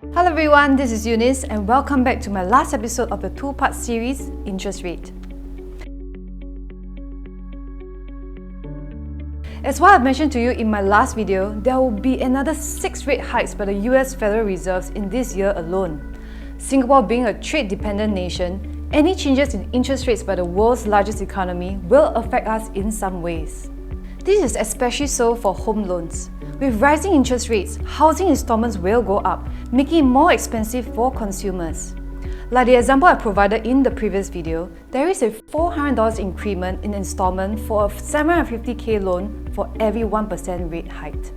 Hello everyone, this is Eunice and welcome back to my last episode of the two-part series, Interest Rate. As what I've mentioned to you in my last video, there will be another 6 rate hikes by the US Federal Reserve in this year alone. Singapore being a trade-dependent nation, any changes in interest rates by the world's largest economy will affect us in some ways. This is especially so for home loans. With rising interest rates, housing installments will go up, making it more expensive for consumers. Like the example I provided in the previous video, there is a $400 increment in installment for a $750K loan for every 1% rate hike.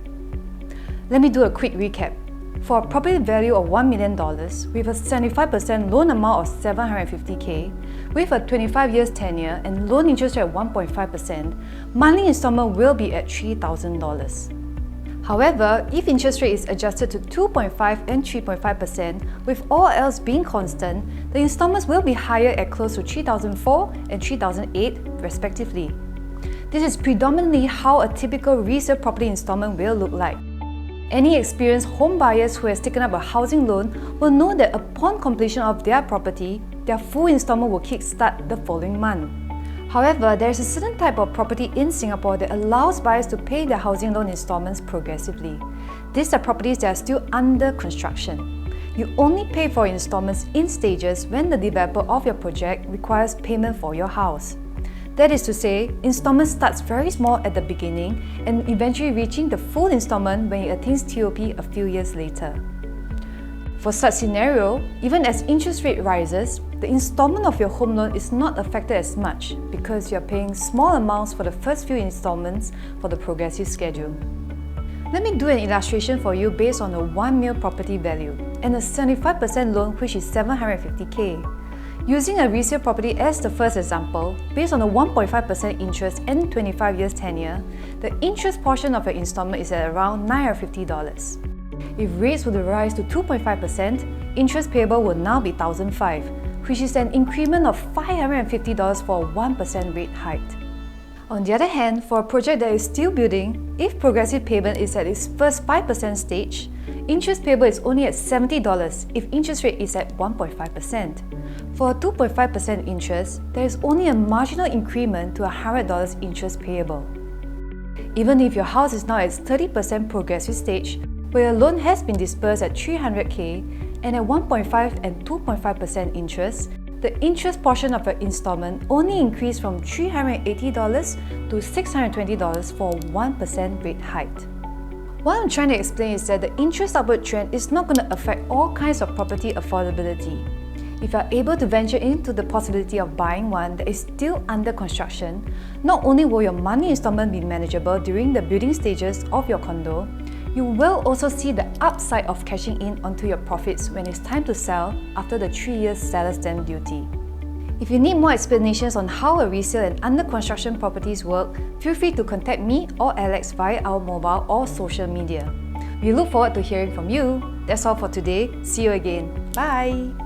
Let me do a quick recap. For a property value of $1 million, with a 75% loan amount of $750K, with a 25 years tenure and loan interest rate at 1.5%, monthly installment will be at $3,000. However, if interest rate is adjusted to 2.5 and 3.5%, with all else being constant, the installments will be higher at close to $3,004 and $3,008 respectively. This is predominantly how a typical resale property installment will look like. Any experienced home buyers who has taken up a housing loan will know that upon completion of their property, their full installment will kickstart the following month. However, there is a certain type of property in Singapore that allows buyers to pay their housing loan installments progressively. These are properties that are still under construction. You only pay for installments in stages when the developer of your project requires payment for your house. That is to say, installment starts very small at the beginning and eventually reaching the full installment when it attains TOP a few years later. For such scenario, even as interest rate rises, the installment of your home loan is not affected as much because you are paying small amounts for the first few installments for the progressive schedule. Let me do an illustration for you based on a 1 mil property value and a 75% loan which is $750K. Using a resale property as the first example, based on a 1.5% interest and 25 years tenure, the interest portion of your installment is at around $950. If rates were to rise to 2.5%, interest payable will now be $1,005, which is an increment of $550 for a 1% rate hike. On the other hand, for a project that is still building, if progressive payment is at its first 5% stage, interest payable is only at $70 if interest rate is at 1.5%. For a 2.5% interest, there is only a marginal increment to $100 interest payable. Even if your house is now at its 30% progressive stage, where your loan has been disbursed at $300K and at 1.5 and 2.5% interest, the interest portion of your installment only increased from $380 to $620 for a 1% rate hike. What I'm trying to explain is that the interest upward trend is not going to affect all kinds of property affordability. If you are able to venture into the possibility of buying one that is still under construction, not only will your monthly installment be manageable during the building stages of your condo, you will also see the upside of cashing in onto your profits when it's time to sell after the 3 years seller's stamp duty. If you need more explanations on how a resale and under construction properties work, feel free to contact me or Alex via our mobile or social media. We look forward to hearing from you. That's all for today. See you again. Bye!